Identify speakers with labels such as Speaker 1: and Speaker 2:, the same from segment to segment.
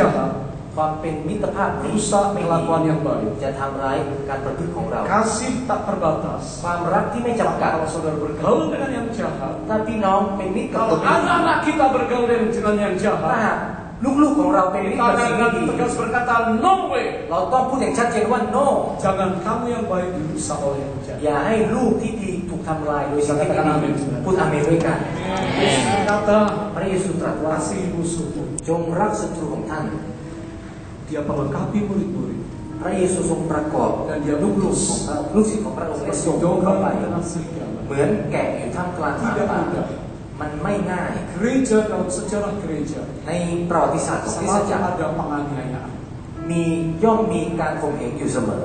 Speaker 1: jahat,
Speaker 2: ความเป็นมิตรภาพนี้
Speaker 1: rusak kelakuan yang baik.
Speaker 2: จะทำร้ายการประพฤติของเรา
Speaker 1: Kasih tak terbatas.
Speaker 2: ความรักที่ไม่จำกัด
Speaker 1: Kalau saudara bergaul dengan yang jahat,
Speaker 2: ถ้าพี่น้องเป็นมิตรกับค
Speaker 1: kalau
Speaker 2: นที่
Speaker 1: anak-anak kita bergaul dengan yang
Speaker 2: ถ้า
Speaker 1: jahat,
Speaker 2: ลูกๆของเราเป็นมิตร
Speaker 1: kita
Speaker 2: กับสิ่งไม่
Speaker 1: akan
Speaker 2: ดี
Speaker 1: tegas berkata, no way.
Speaker 2: เราต้องพูดอย่างชัดเจนว่า no
Speaker 1: Jangan kamu yang baik dirusak oleh yang jahat.
Speaker 2: อย่าให้ลูกที่ดีถูกทำลายโดยสิ่งที่ไม่ดีพูดอาเมนด้วยกัน
Speaker 1: Yesus berkata,
Speaker 2: พระเยซูตรัสว่า
Speaker 1: kasih musuhmu.
Speaker 2: จงรักศัตรูของท่าน
Speaker 1: Dia melengkapi murid-murid
Speaker 2: พระเยซูทรงประกอบ
Speaker 1: dan dia lulus
Speaker 2: ลูกศิษย์ของพระองค์ได้ส่ง
Speaker 1: seperti
Speaker 2: เข้าไป
Speaker 1: domba di tengah serigala.
Speaker 2: เหมือนแกะอยู่ท่ามกลางหมาป่ามันไม่ง่าย
Speaker 1: Gereja dalam sejarah gereja
Speaker 2: ในประวัติศาสตร์ของคริสต
Speaker 1: selalu
Speaker 2: จักร
Speaker 1: ada penganiayaan.
Speaker 2: ย่อมมีการข่มเหงอยู่เสมอ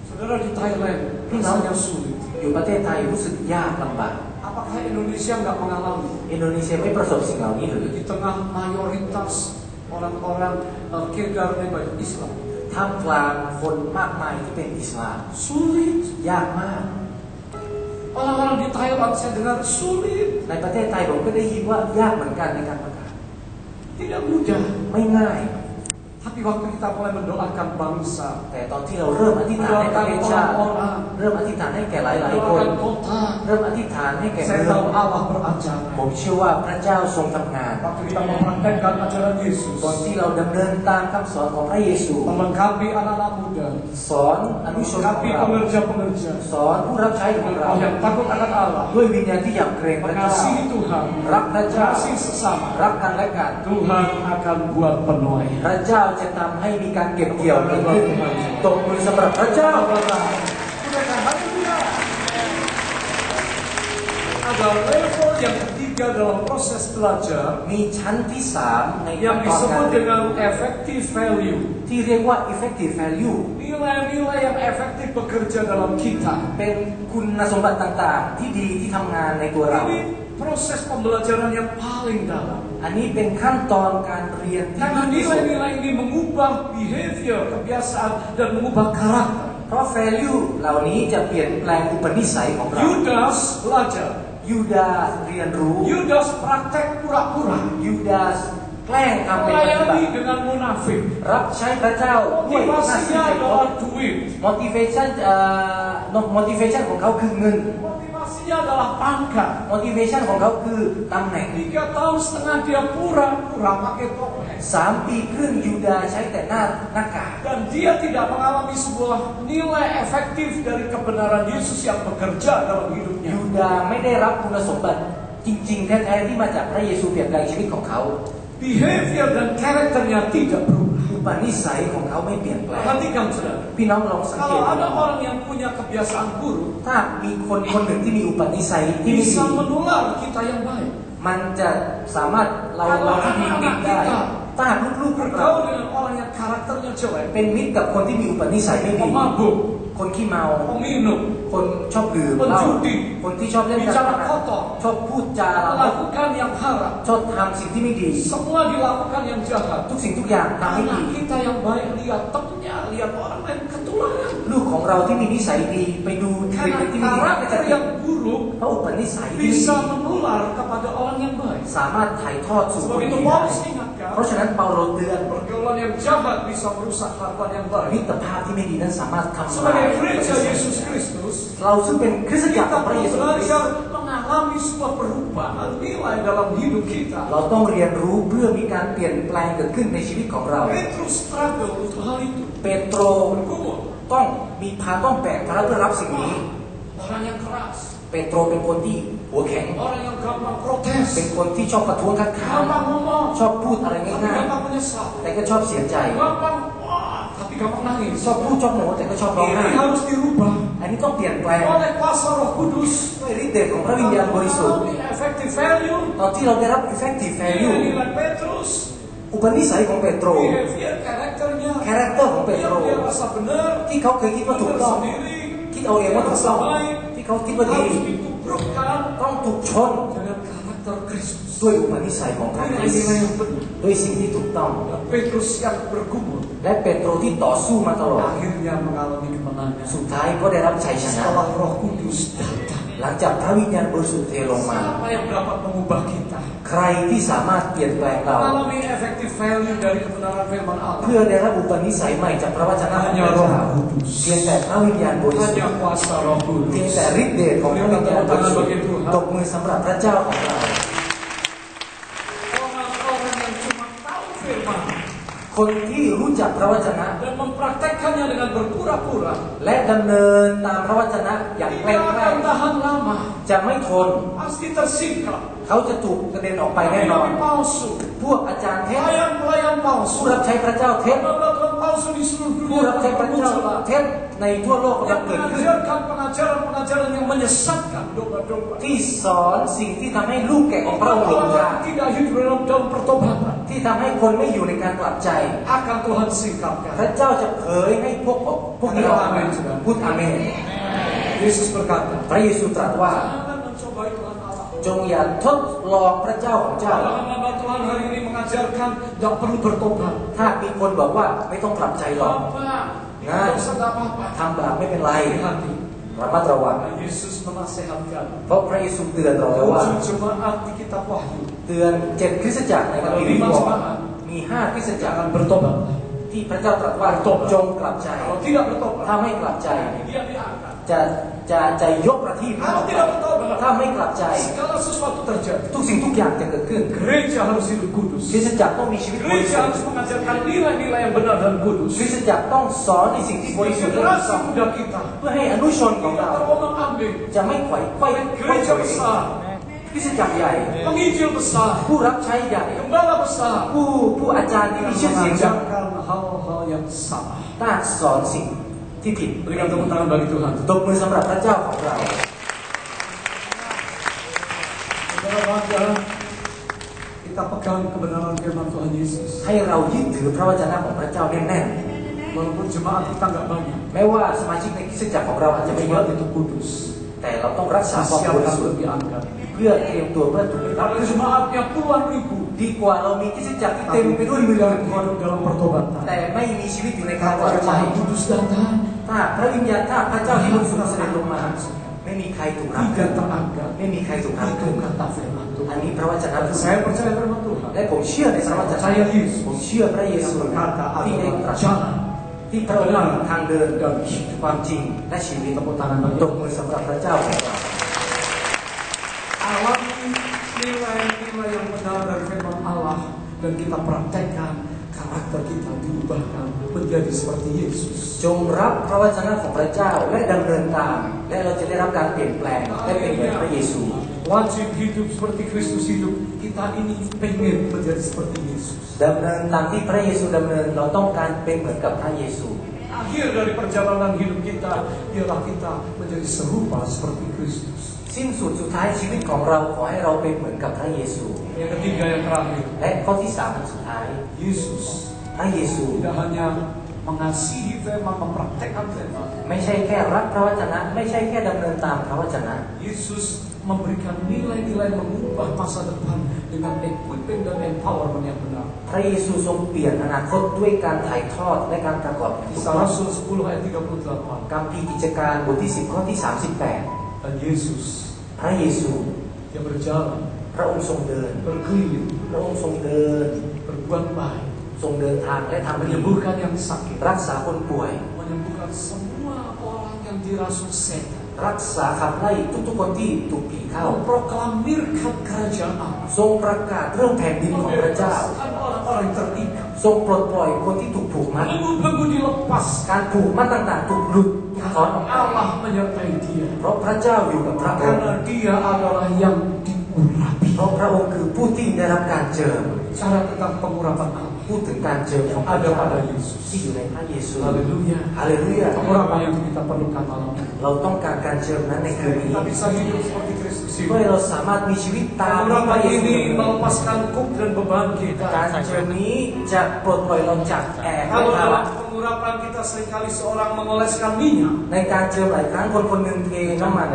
Speaker 1: Saudara di Thailand rasanya sulit.
Speaker 2: อยู่ประเทศไทยรู้สึกยากลำบาก
Speaker 1: Apakah Indonesia nggak mengalami?
Speaker 2: อินโดนีเซียไม่ประสบสิ่งเหล่านี้หรือ
Speaker 1: Di tengah mayoritas orang-orang kedar dari Islam.
Speaker 2: ท่ามกลางคนมากมายที่เป็นอิสลาม
Speaker 1: Sulit.
Speaker 2: ยากมาก
Speaker 1: Orang-orang di Thailand saya dengar sulit.
Speaker 2: ในประเทศไทยผมก็ได้ยินว่ายากเหมือนกันในการประกาศ
Speaker 1: Tidak mudah.
Speaker 2: ไม่ง่าย
Speaker 1: Tapi waktu kita mulai mendoakan bangsa,
Speaker 2: แต่ตอนที่เราเริ่มอธิษฐานให้ประเทศชาติ
Speaker 1: orang-orang,
Speaker 2: เริ่มอธิษฐานให้แก่หลายๆคน
Speaker 1: mendoakan kota,
Speaker 2: เริ่มอธิษฐานให้แก่
Speaker 1: saya
Speaker 2: เมือง
Speaker 1: tahu Allah beracara.
Speaker 2: ผมเชื่อว่าพระเจ้าทรงทำงาน
Speaker 1: Waktu kita mempraktekkan ajaran Yesus,
Speaker 2: ตอนที่เราดำเนินตามคำสอนของพระเยซู
Speaker 1: melengkapi anak-anak muda,
Speaker 2: สอนอนุชนของ
Speaker 1: melengkapi
Speaker 2: เรา
Speaker 1: pengerja-pengerja,
Speaker 2: สอนผู้รับใช้ของเรา
Speaker 1: yang takut akan Allah,
Speaker 2: ด้วยวิญญาณที่อยากเกรงพระเจ้า
Speaker 1: mengasihi Tuhan,
Speaker 2: รักพระเจ้า
Speaker 1: mengasihi sesama.
Speaker 2: รักกันและกัน
Speaker 1: Tuhan akan buat penuai.
Speaker 2: พระเจ้าจะทำให้มีการเก็บเกี่ยวเกิดขึ้นตกมือสำหรับพระเจ้า
Speaker 1: Ada level yang ketiga dalam proses belajar
Speaker 2: มีชั้นที่3ในขั้
Speaker 1: yang
Speaker 2: นตอนการ
Speaker 1: disebut
Speaker 2: เรียน
Speaker 1: dengan effective value.
Speaker 2: ที่เรียกว่า effective value
Speaker 1: Nilai-nilai yang efektif bekerja dalam kita.
Speaker 2: เป็นคุณสมบัติต่างๆที่ดีที่ทำงานในตัวเรา
Speaker 1: Ini proses pembelajaran yang paling dalam.
Speaker 2: อันนี้เป็นขั้นตอนการเรียนที่
Speaker 1: Karena
Speaker 2: ดีที่สุด
Speaker 1: nilai-nilai ini mengubah behavior, kebiasaan, dan mengubah karakter.
Speaker 2: เพราะ value เหล่านี้จะเปลี่ยนแปลงอุปนิสัยของเรา
Speaker 1: Yudas belajar.
Speaker 2: ยูดาห์เรียนรู้
Speaker 1: Yudas praktek pura-pura.
Speaker 2: ยูดาห์แกล้งทำเป็นปฏิบัติ
Speaker 1: Melayani dengan munafik.
Speaker 2: รับใช้พระเจ้าด้วยหน้าที่
Speaker 1: Motivasinya
Speaker 2: เป็น
Speaker 1: adalah duit.
Speaker 2: motivation ของเขาคือเงิน
Speaker 1: Motivasinya adalah pangkat.
Speaker 2: motivation ของเขาคือตำแหน่ง
Speaker 1: 3 tahun setengah dia pura-pura pakai topeng.
Speaker 2: 3 ปีครึ่งยูดาห์ใช้แต่หน้ากาก
Speaker 1: Dan dia tidak mengalami sebuah nilai efektif dari kebenaran Yesus yang bekerja dalam hidupnya.
Speaker 2: ยูดาห์ไม่ได้รับคุณสมบัติจริงๆแท้ๆที่มาจากพระเยซูเปลี่ยนแปลงชีวิตของเขา
Speaker 1: Behavior dan karakternya tidak berubah.
Speaker 2: อุปนิสัยของเขาไม่เปลี่ยนแปลง
Speaker 1: Perhatikan saudara.
Speaker 2: พี่น้องลองสังเกต
Speaker 1: Kalau
Speaker 2: ดู
Speaker 1: ada orang yang punya kebiasaan buruk,
Speaker 2: ถ้ามีคนคนหนึ่งที่มีอุปนิสัยที่ไม่ดี
Speaker 1: bisa menular kita yang baik.
Speaker 2: มันจะสามารถเราที่มีมิตรได้ถ้าหากลูกๆของเรา
Speaker 1: Bergaul dengan orang yang karakternya jelek,
Speaker 2: เป็นมิตรกับคนที่มีอุปนิสัยไม่ดี
Speaker 1: pemabuk,
Speaker 2: คนขี้เมา
Speaker 1: peminum,
Speaker 2: คนชอบดื่มเหล้าคนที่ชอบเล่นการพ
Speaker 1: bicara
Speaker 2: นัน
Speaker 1: kotor,
Speaker 2: ชอบพูดจาละ
Speaker 1: melakukan yang haram,
Speaker 2: ชอบทำสิ่งที่ไม่ดี
Speaker 1: semua dilakukan yang jahat.
Speaker 2: ทุกสิ่งทุกอย่างทำไม่ดี
Speaker 1: Anak kita yang baik lihat temennya, lihat orang lain ketularan.
Speaker 2: ลูกของเราที่มีนิสัยดีไปดูเด็ก
Speaker 1: Karena
Speaker 2: ที่มีนิสัย
Speaker 1: karakter yang buruk
Speaker 2: เพราะอุปนิสัยที่
Speaker 1: bisa menular kepada orang yang baik.
Speaker 2: สามารถถ่ายทอดสู่คน
Speaker 1: Sebab itu
Speaker 2: ดีได้
Speaker 1: Paulus ingatkan,
Speaker 2: เพราะฉะนั้นเปาโลเตือน
Speaker 1: pergaulan yang jahat bisa merusak harapan yang
Speaker 2: มิ
Speaker 1: baik.
Speaker 2: ตรภาพที่ไม่ดีนั้นสามารถทำลาย
Speaker 1: Sebagai gereja Yesus Kristus,
Speaker 2: เราซึ่งเป็นคริสตจักร
Speaker 1: kita
Speaker 2: ของพระ
Speaker 1: perlu
Speaker 2: เยซูคริสต์
Speaker 1: belajar mengalami sebuah perubahan nilai dalam hidup kita.
Speaker 2: เราต้องเรียนรู้เพื่อมีการเปลี่ยนแปลงเกิดขึ้นในชีวิตของเรา
Speaker 1: Petrus struggle untuk hal itu.
Speaker 2: เปโตร
Speaker 1: Bergumul,
Speaker 2: ต้องแบกภาระเพื่อรับสิ่งนี้
Speaker 1: orang yang keras,
Speaker 2: เปโตรเป็นคนที่หัวแข็ง
Speaker 1: orang yang gampang
Speaker 2: เป็น
Speaker 1: protes,
Speaker 2: คนที่ชอบประท้วงคัดค้าน
Speaker 1: gampang ngomong,
Speaker 2: ชอบพูดอะไร
Speaker 1: tapi
Speaker 2: ง่าย
Speaker 1: gampang menyesal,
Speaker 2: ๆแต่ก็ชอบเสียใจ
Speaker 1: gampang wah, tapi gampang nangis.
Speaker 2: ชอบพูดชอบโม้แต่ก็ชอบร้องไห้
Speaker 1: Ini harus dirubah
Speaker 2: อันนี้ต้องเปลี่ยนแปลง
Speaker 1: oleh kuasa Roh Kudus.
Speaker 2: ด้วยฤทธิ์เดชของพระวิญญาณบริสุทธิ์
Speaker 1: Effective value,
Speaker 2: ตอนที่เราได้รับ effective value
Speaker 1: nilai Petrus,
Speaker 2: อุปนิสัยของเปโตร
Speaker 1: behavior, karakternya,
Speaker 2: คาแรคเตอร์ของเปโตร
Speaker 1: yang dia rasa benar,
Speaker 2: ที่เขาเคยคิดว่าถูก
Speaker 1: benar
Speaker 2: ต้อง
Speaker 1: sendiri,
Speaker 2: คิดเอาเองว่าถูกต้องที่เขาคิดว่าดี
Speaker 1: harus ditubrukkan
Speaker 2: ต้องถูกชน
Speaker 1: dengan karakter Kristus.
Speaker 2: ด้วยอุปนิสัยของพระคริสต์
Speaker 1: Nilai-nilai yang benar.
Speaker 2: ด้วยสิ่งที่ถูกต้อง
Speaker 1: Dan Petrus yang bergumul
Speaker 2: และเปโตรที่ต่อสู้มาตลอด
Speaker 1: akhirnya mengalami kemenangan
Speaker 2: สุดท้ายก็ได้รับชัยชนะ
Speaker 1: setelah Roh Kudus datang.
Speaker 2: หลังจากพระวิญญาณบริสุทธิ์เทลงมา
Speaker 1: Siapa yang dapat mengubah kita?
Speaker 2: ใค ใครที่สามารถเปลี่ยนแปลงเรา
Speaker 1: mengalami effective value dari kebenaran firman Allah.
Speaker 2: เพื่อได้รับอุปนิสัยใหม่จากพระวจนะของพระเจ้าเพียงแต่พระวิญญาณบริสุท
Speaker 1: Hanya
Speaker 2: ธิ์
Speaker 1: kuasa Roh
Speaker 2: เพียง
Speaker 1: Kudus.
Speaker 2: แต่ฤทธิ์เดชของพระวิญญาณบริสุทธิ์ตบมือสำหรับพระเจ้าของเรา
Speaker 1: Orang-orang yang cuma tahu firman
Speaker 2: คนที่รู้จักพระวจนะ
Speaker 1: dan mempraktekkannya dengan berpura-pura
Speaker 2: และดำเนินตามพระวจนะอย่างแกล้
Speaker 1: tidak
Speaker 2: ง
Speaker 1: akan tahan lama.
Speaker 2: จะไม่ทน
Speaker 1: Pasti tersingkap.
Speaker 2: เขาจะถูกกระเด็นออกไปแน่นอน
Speaker 1: Nabi palsu,
Speaker 2: พวกอาจารย์เท็จ
Speaker 1: pelayan-pelayan
Speaker 2: ผู้
Speaker 1: palsu,
Speaker 2: รับใช้พระเจ้าเท็จ
Speaker 1: pelayan palsu di seluruh
Speaker 2: ผู้
Speaker 1: dunia
Speaker 2: รับใช้พระเจ้า
Speaker 1: bermunculan.
Speaker 2: เท็จในทั่วโลกกำลั
Speaker 1: Yang
Speaker 2: งเกิดขึ้น
Speaker 1: mengajarkan pengajaran-pengajaran yang menyesatkan domba-domba.
Speaker 2: ที่สอนสิ่งที่ทำให้ลูกแกะของพระองค์หลงทาง
Speaker 1: Orang tidak hidup dalam pertobatan
Speaker 2: ที่ทำให้คนไม่อยู่ในการกลับใจ
Speaker 1: akan Tuhan singkapkan.
Speaker 2: พระเจ้าจะเผยให้พวกนี้ออกมาพูดอาเมน
Speaker 1: Yesus berkata,
Speaker 2: พระเยซูตรัสว่า
Speaker 1: jangan mencobai Tuhan Allah.
Speaker 2: จงอย่าทดลองพระเจ้าของเจ้า
Speaker 1: Kalau hamba Tuhan hari ini mengajarkan tidak perlu bertobat.
Speaker 2: ถ้ามีคนบอกว่าไม่ต้องกลับใจหรอก
Speaker 1: Apa? Tidak usah tidak apa-apa.
Speaker 2: ทำบาปไม่เป็นไร
Speaker 1: Hati-hati.
Speaker 2: ระมัดระวัง
Speaker 1: Yesus menasehatkan
Speaker 2: เพราะพระเยซูเตือนเราแล้วว่า
Speaker 1: 7 jemaat di kitab Wahyu
Speaker 2: เตือน7คริสตจักรในคัมภีร์วิวรณ์มี5คริสตจักร
Speaker 1: jangan bertobat.
Speaker 2: ที่พระเจ้าตรัสว่าจงกลับใจ
Speaker 1: Kalau tidak bertobat,
Speaker 2: ถ้าไม่กลับใจ
Speaker 1: dia diangkat.
Speaker 2: จะยกประทีป
Speaker 1: Kalau tidak bertobat,
Speaker 2: ถ้าไม่กลับใจ
Speaker 1: segala sesuatu terjadi.
Speaker 2: ทุกสิ่งทุกอย่างจะเกิดขึ้น
Speaker 1: Gereja harus hidup kudus.
Speaker 2: คริสตจักรต้องมีชีวิตบริ
Speaker 1: Gereja
Speaker 2: สุท
Speaker 1: harus
Speaker 2: ธิ์
Speaker 1: mengajarkan nilai-nilai yang benar dan
Speaker 2: คริ
Speaker 1: kudus.
Speaker 2: สตจักรต้องสอนในสิ่งที่บริสุทธิ์และถูก
Speaker 1: Generasi
Speaker 2: ต้อง
Speaker 1: muda kita
Speaker 2: เพื่อให้อนุชนของ
Speaker 1: tidak
Speaker 2: เรา
Speaker 1: terombang-ambing.
Speaker 2: จะไม่ไขว่ไขว้
Speaker 1: Gereja besar,
Speaker 2: คริสตจักรใหญ่
Speaker 1: penginjil besar,
Speaker 2: ผู้รับใช้ใหญ่
Speaker 1: gembala besar
Speaker 2: ผู้อาจารย์ที่
Speaker 1: yang
Speaker 2: มีชื่อเสียงดัง
Speaker 1: mengajarkan hal-hal yang salah.
Speaker 2: ต้าสอนสิ่งที่ผิด
Speaker 1: Berikan tepuk tangan bagi Tuhan.
Speaker 2: ตบมือสำหรับพระเจ้าของเรา
Speaker 1: Saudara-saudara, kita pegang kebenaran firman Tuhan Yesus.
Speaker 2: ให้เรายึดถือพระวจนะของพระเจ้าแน่น
Speaker 1: Walaupun jemaat kita nggak banyak,
Speaker 2: ๆแม้ว่าสมาชิกในคริสตจักรของเราอาจจะไม่เยอะ
Speaker 1: jemaat itu kudus.
Speaker 2: แต่เราต้องรักษาความบริ
Speaker 1: Siapkan
Speaker 2: สุท
Speaker 1: untuk
Speaker 2: ธิ์
Speaker 1: diangkat.
Speaker 2: เพื่อเตรียมตัวเพื่อถูกรับ
Speaker 1: Kalau jemaatnya puluhan ribu,
Speaker 2: ดีกว่าเรามีคริสตจักรที่เต็มไปด้วยมือ
Speaker 1: tidak hidup dalam pertobatan.
Speaker 2: แต่ไม่มีชีวิตอยู่ในการกลั
Speaker 1: Kalau
Speaker 2: บใจ
Speaker 1: jemaat kudus datang,
Speaker 2: ถ้าพระวิญญาณถ้าพระเจ้าที่บริสุทธิ์เสด็จลงมา ไม่มีใครถูกรับ
Speaker 1: tidak terangkat.
Speaker 2: ไม่มีใครถูกรับ
Speaker 1: Itu kata firman
Speaker 2: อัน
Speaker 1: Tuhan.
Speaker 2: นี้พระวจนะ
Speaker 1: Dan
Speaker 2: พูด
Speaker 1: saya percaya firman Tuhan.
Speaker 2: และผมเชื่อในพระวจนะ
Speaker 1: Saya Yesus
Speaker 2: ผมเชื่อพระเยซู
Speaker 1: yang berkata
Speaker 2: ที่ได้
Speaker 1: adalah
Speaker 2: ตรัส
Speaker 1: jalan,
Speaker 2: ที่พระองค์ทางเดิน
Speaker 1: dan hidup.
Speaker 2: ความจริงและชีวิต
Speaker 1: Tepuk tangan bagi
Speaker 2: ตบมือสำหรับพระเจ้าของเรา
Speaker 1: Alami nilai-nilai yang benar dari firman Allah dan kita praktekkan, karakter kita diubahkan menjadi seperti Yesus.
Speaker 2: จงรับพระวจนะของพระเจ้าและดำเนินตาม และเราจะได้รับการเปลี่ยนแปลงและเป็นเหมือนพระเยซู
Speaker 1: Wajib hidup seperti Kristus hidup. Kita ini pengen menjadi seperti Yesus.
Speaker 2: ดำเนินตามที่พระเยซูดำเนินเราต้องการเป็นเหมือนกับพระเยซู
Speaker 1: Akhir dari perjalanan hidup kita ialah kita menjadi serupa seperti Kristus.
Speaker 2: สิ้นสุดสุดท้ายชีวิตของเราขอให้เราเป็นเหมือนกับพระเยซู
Speaker 1: Yang ketiga yang terakhir,
Speaker 2: และข้อที่3อันสุดท้าย
Speaker 1: Yesus
Speaker 2: พระเยซู
Speaker 1: tidak hanya mengasihi firman, mempraktekkan firman.
Speaker 2: ไม่ใช่แค่รักพระวจนะไม่ใช่แค่ดำเนินตามพระวจนะ
Speaker 1: Yesus memberikan nilai-nilai mengubah masa depan dengan equipping dan empowerment yang benar.
Speaker 2: พระเยซูทรงเปลี่ยนอนาคตด้วยการถ่ายทอดและการประกอบถูก
Speaker 1: Kisah
Speaker 2: ต้อง
Speaker 1: Rasul 10 ayat 38.
Speaker 2: กัมภีร์กิจการบทที่10ข้อที่38
Speaker 1: Dan Yesus
Speaker 2: พระเยซู
Speaker 1: yang berjalan,
Speaker 2: พระองค์ทรงเดิน
Speaker 1: berkeliling,
Speaker 2: พระองค์ทรงเดิน
Speaker 1: berbuat baik,
Speaker 2: ทรงเดินทางและทำดี
Speaker 1: menyembuhkan yang sakit,
Speaker 2: รักษาคนป่วย
Speaker 1: menyembuhkan semua orang yang dirasuk setan,
Speaker 2: รักษาขับไล่ทุกๆคนที่ถูกผีเข้า
Speaker 1: memproklamirkan kerajaan Allah,
Speaker 2: ทรงประกาศเรื่องแผ่นดินของพระเจ้า
Speaker 1: membebaskan orang-orang yang terikat,
Speaker 2: ทรงปลดปล่อยคนที่ถูกผูกมัด
Speaker 1: belenggu-belenggu dilepas.
Speaker 2: การผูกมัดต่างๆถูกหลุดถอนออกไป
Speaker 1: Allah menyertai dia,
Speaker 2: เพราะพระเจ้าอยู่กับพระองค์
Speaker 1: karena dia adalah yang diurapi.
Speaker 2: เพราะพระองค์คือผู้ที่ได้รับการเจิม
Speaker 1: Cara tentang pengurapan Allah
Speaker 2: พูดถึงการเจิมของพระ
Speaker 1: ada
Speaker 2: เจ้า
Speaker 1: pada Yesus.
Speaker 2: ที่อยู่ในพระเยซู
Speaker 1: Haleluya.
Speaker 2: ฮาเลลูยา
Speaker 1: Pengurapan yang kita perlukan malam ini.
Speaker 2: เราต้องการการเจิมนั้นในคืนนี้
Speaker 1: Kita bisa hidup seperti Kristus
Speaker 2: เพื่อ
Speaker 1: hidup.
Speaker 2: ให้เราสามารถมีชีวิตตามที่พ
Speaker 1: Pengurapan
Speaker 2: ระเยซู
Speaker 1: ini melepaskan kuk dan beban
Speaker 2: การ
Speaker 1: kita.
Speaker 2: เจิมนี้จะปลดปล่อยเราจากแอบและ
Speaker 1: Kalau
Speaker 2: ภาระ
Speaker 1: dalam pengurapan kita seringkali seorang mengoleskan minyak.
Speaker 2: ในการเจิมหลายครั้งคนหนึ่งเทน้ำมัน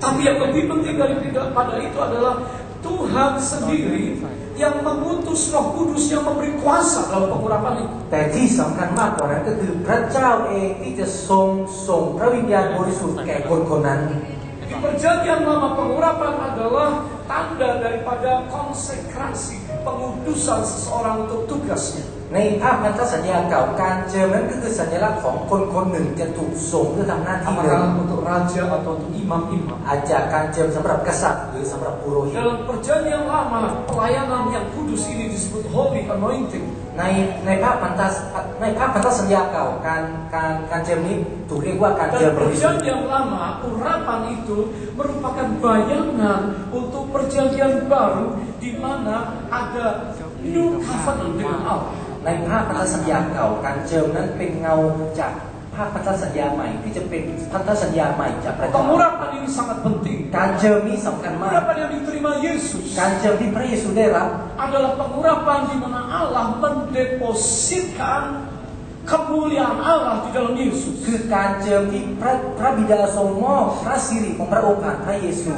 Speaker 1: Tapi yang lebih penting daripada itu adalah Tuhan sendiri yang mengutus Roh Kudus yang memberi kuasa dalam pengurapan itu.
Speaker 2: แต่ที่สำคัญมากกว่านั้นก็คือพระเจ้าเองที่จะทรงส่งพระวิญญาณบริสุทธิ์แก่คนคนนั้น
Speaker 1: Di perjanjian lama pengurapan adalah tanda daripada konsekrasi, pengudusan seseorang untuk tugasnya.
Speaker 2: ในภาพพันธสัญญาเก่าการเจิมนั้นก็คือสัญลักษณ์ของคนคนหนึ่งจะถูกส่งเพื่อทำหน้าที่หนึ่ง
Speaker 1: Apakah untuk raja atau untuk imam-imam?
Speaker 2: อาจจะการเจิมสำหรับกษัตริย์หรือสำหรับปุโรหิต
Speaker 1: Dalam perjanjian lama, pelayanan yang kudus ini disebut holy anointing.
Speaker 2: ในภาพพันธสัญญาเก่าการเจิมนี้ถูกเรียกว่าการเจิม
Speaker 1: Dan
Speaker 2: บริสุทธิ์
Speaker 1: perjanjian lama, urapan itu merupakan bayangan untuk perjanjian baru di mana ada new covenant dengan Allah.
Speaker 2: ในภาพพันธสัญญาเก่าการเจิมนั้นเป็นเงาจากภาพพันธสัญญาใหม่ที่จะเป็นพันธสัญญาใหม่จากพระเจ้า
Speaker 1: Pengurapan ini sangat penting.
Speaker 2: การเจิมนี้สำคัญมาก
Speaker 1: Pengurapan yang diterima Yesus
Speaker 2: การเจิมที่พระเยซูได้รับ
Speaker 1: adalah pengurapan di mana Allah mendepositkan kemuliaan Allah di dalam Yesus.
Speaker 2: คือการเจิมที่พระบิดาทรงมอบพระสิริของพระองค์ผ่านพระเยซู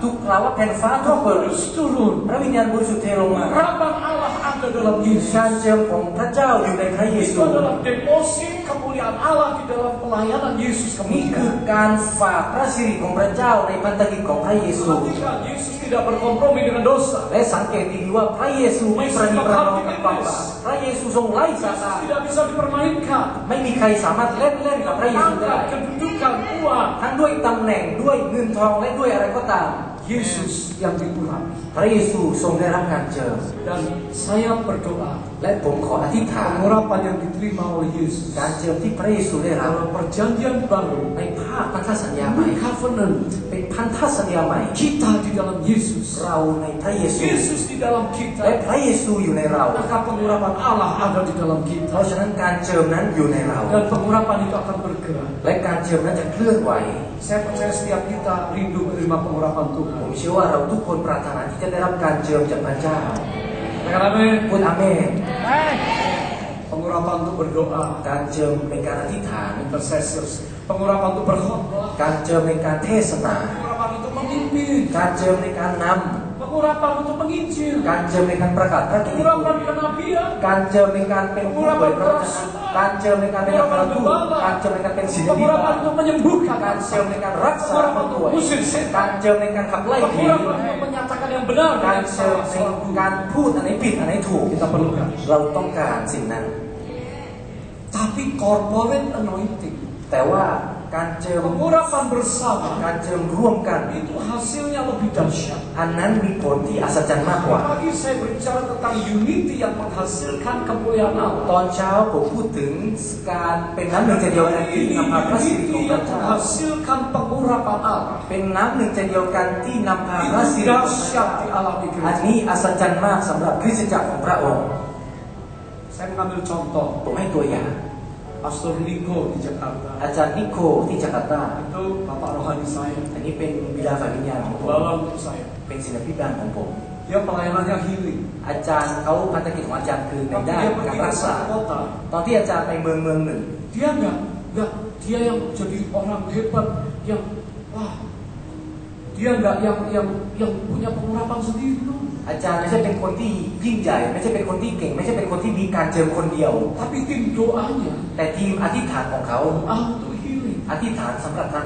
Speaker 2: ทุกคราวว่าแผ่นฟ้าทุกเปิด
Speaker 1: turun.
Speaker 2: พระวิญญาณบริสุทธิ์เทลงมา
Speaker 1: Urapan Allah ada dalam Yesus.
Speaker 2: การเจิมของพระเจ้าอยู่ในพระเย
Speaker 1: Itu
Speaker 2: ซู
Speaker 1: adalah deposit kemuliaan Allah di dalam pelayanan Yesus
Speaker 2: นี่คือ
Speaker 1: kemudian.
Speaker 2: การฝากพระสิริของพระเจ้าในพันธกิจของพระเยซู
Speaker 1: Perhatikan, Yesus tidak berkompromi dengan dosa.
Speaker 2: และสังเกตดีๆว่าพระเยซูไม่ประนีประนอมกับความบาปพระเยซูทรงไล่ซา
Speaker 1: Yesus
Speaker 2: ตาน
Speaker 1: tidak bisa dipermainkan.
Speaker 2: ไม่มีใครสามารถเล่นกับพระเยซูได้
Speaker 1: Pangkat, kedudukan, uang.
Speaker 2: ทั้งด้วยตำแหน่งด้วยเงินทองและด้วยอะไรก็ตาม
Speaker 1: Yesus yang diurapi.
Speaker 2: พระเยซูทรงได้รับการเจิม
Speaker 1: Dan saya berdoa,
Speaker 2: และผมขออธิษฐาน
Speaker 1: pengurapan yang diterima oleh Yesus
Speaker 2: การเจิมที่พระเยซูได้รับ
Speaker 1: dalam perjanjian baru,
Speaker 2: ในภาพพันธสัญญาใหม่
Speaker 1: new covenant,
Speaker 2: เป็นพันธสัญญาใหม่
Speaker 1: kita di dalam Yesus,
Speaker 2: เราในพระเยซู
Speaker 1: Yesus di dalam
Speaker 2: และ
Speaker 1: kita,
Speaker 2: พระเยซูอยู่ในเรา
Speaker 1: maka pengurapan Allah ada di dalam
Speaker 2: เพ
Speaker 1: kita.
Speaker 2: ราะฉะนั้นการเจิมนั้นอยู่ในเรา
Speaker 1: Dan pengurapan itu akan bergerak.
Speaker 2: และการเจิมนั้นจะเคลื่อนไหว
Speaker 1: Saya percaya setiap kita rindu menerima pengurapan
Speaker 2: ผ
Speaker 1: Tuhan.
Speaker 2: มเชื่อว่าเราทุกคนปรารถนาที่จะได้รับการเจิมจากพระเจ้า
Speaker 1: Katakan amin.
Speaker 2: พูดอาเมน
Speaker 1: Pengurapan untuk berdoa,
Speaker 2: การเจิมเป็นการอธิษฐาน
Speaker 1: intercessors. Pengurapan untuk berkhotbah.
Speaker 2: การเจิมในการเทศนา
Speaker 1: Pengurapan untuk memimpin.
Speaker 2: การเจิมในการน
Speaker 1: Pengurapan untuk menginjil.
Speaker 2: ำการเจิมในการประกาศพระกิตติคุณ
Speaker 1: Pengurapan kenabian.
Speaker 2: การเจิมในการเป็นผู้เผยพระวจนะการเจิมในการเป็นอัครทูตการเจิมในการเป็นศิลปิน
Speaker 1: Pengurapan untuk menyembuhkan.
Speaker 2: การเจิมในการรักษาผู้
Speaker 1: Pengurapan
Speaker 2: ป่
Speaker 1: untuk
Speaker 2: วย
Speaker 1: usir setan.
Speaker 2: การเจิมในการขับไล่ผี
Speaker 1: Pengurapan untuk menyatakan yang benar
Speaker 2: การ
Speaker 1: dan
Speaker 2: เจิม
Speaker 1: salah.
Speaker 2: ในการพูดอันไหนผิดอันไหนถูก
Speaker 1: Kita perlukan.
Speaker 2: เราต้องการสิ่งนั้น
Speaker 1: Tapi corporate anointing,
Speaker 2: แต่ว่าการเจิม
Speaker 1: pengurapan bersama,
Speaker 2: การเจิมร่วมกัน
Speaker 1: itu hasilnya lebih dahsyat.
Speaker 2: อันนั้นมีผลที่อัศจรรย์มากกว่า
Speaker 1: Pagi saya berbicara tentang unity yang menghasilkan kemuliaan
Speaker 2: ต
Speaker 1: Allah.
Speaker 2: อนเช้าผมพูดถึงการเป็นน้ำหนึ่งใจเดียวกันที่นำพาพระสิริของ
Speaker 1: Unity
Speaker 2: พระ
Speaker 1: yang
Speaker 2: เจ้า
Speaker 1: menghasilkan pengurapan Allah.
Speaker 2: เป็นน้ำหนึ่งใจเดียวกันที่นำพาพระสิ
Speaker 1: Itu
Speaker 2: ริของพระเจ้า
Speaker 1: dahsyat dialami
Speaker 2: อัน
Speaker 1: gereja.
Speaker 2: นี้อัศจรรย์มากสำหรับคริสตจักรของพระองค์
Speaker 1: Saya mengambil contoh
Speaker 2: ผมให้ตัวอย่าง
Speaker 1: Pastor Niko di Jakarta.
Speaker 2: อาจารย์นิโคที่จาการ์ตา
Speaker 1: Itu bapak rohani saya,
Speaker 2: อันนี้เป็นบิดาฝ่ายวิญญาณของผม
Speaker 1: pembawa untuk saya.
Speaker 2: เป็นศิลปินบานของผม
Speaker 1: Dia pelayanannya healing.
Speaker 2: อาจารย์เขาพันธกิจของอาจารย์คือใน
Speaker 1: Waktu
Speaker 2: ด้าน
Speaker 1: dia
Speaker 2: การ
Speaker 1: pergi ke
Speaker 2: รักษา
Speaker 1: satu kota,
Speaker 2: ตอนที่อาจารย์ไปเมืองหนึ่ง
Speaker 1: dia enggak, dia yang jadi orang hebat, yang wah, dia enggak yang punya pengurapan sendiri loh.
Speaker 2: อาจารย์ไม่ใช่เป็นคนที่ยิ่งใหญ่ไม่ใช่เป็นคนที่เก่งไม่ใช่เป็นคนที่มีการเจิมคนเดียว
Speaker 1: Tapi tim doanya
Speaker 2: แต่ทีมอธิษฐานของเขา
Speaker 1: untuk healing.
Speaker 2: อธิษฐานสำหรับการ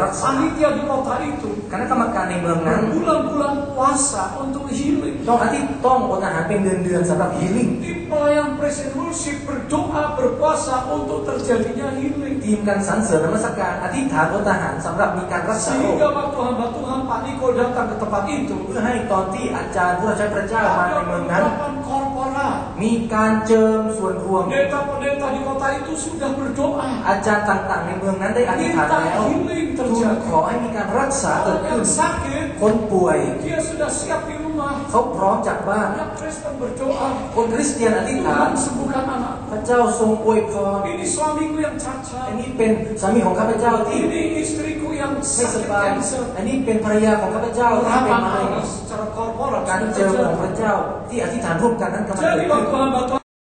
Speaker 2: รักษา
Speaker 1: Panitia di kota itu
Speaker 2: คณะกรรมการในเมืองนั้น
Speaker 1: bulan-bulan puasa untuk healing.
Speaker 2: ต้องอดอาหารเป็นเดือนสำหรับ healing
Speaker 1: Tim pelayan presiden worship berdoa berpuasa untuk terjadinya healing.
Speaker 2: ทีมการสรรเสริญนมัสการอธิษฐานอดอาหารสำหรับมีการรักษาโรค
Speaker 1: Sehingga waktu hamba Tuhan Pak Niko datang ke tempat itu,
Speaker 2: เพื่อให้ตอนที่อาจารย์ผู้รับใช้พระเจ้ามาใน
Speaker 1: ada
Speaker 2: เมืองนั้น
Speaker 1: pengurapan korporat.
Speaker 2: มีการเจิมส่วนรวม
Speaker 1: Pendeta-pendeta di kota itu sudah berdoa.
Speaker 2: อาจารย์ต่างๆในเมืองนั้นได้อธิษฐานแล้วทูลขอให้มีการรักษาเกิด
Speaker 1: Orang
Speaker 2: ขึ้น
Speaker 1: yang sakit,
Speaker 2: คนป่วย
Speaker 1: dia sudah siap di rumah.
Speaker 2: เขาพร้อมจากบ้าน
Speaker 1: Yang Kristen berdoa,
Speaker 2: คนคริสเตียนอธิษฐาน
Speaker 1: Tuhan sembuhkan anakku.
Speaker 2: พระเจ้าทรงอวยพร
Speaker 1: Ini suamiku yang
Speaker 2: อัน
Speaker 1: cacat.
Speaker 2: นี้เป็นสามีของข้าพเจ้าที่
Speaker 1: Ini istriku yang
Speaker 2: ไม่ส
Speaker 1: sakit
Speaker 2: บาย
Speaker 1: kanker.
Speaker 2: อันนี้เป็นภรรยาของข้าพเจ้าที่เป็น
Speaker 1: Harapan
Speaker 2: มะเร็ง
Speaker 1: Allah secara korporat
Speaker 2: การ
Speaker 1: sudah
Speaker 2: เจิมของพ
Speaker 1: terjadi.
Speaker 2: ระเจ้าที่อธิษฐานร่วมกันนั้นกำลัง
Speaker 1: Jadi
Speaker 2: เกิดขึ้น
Speaker 1: waktu hamba Tuhan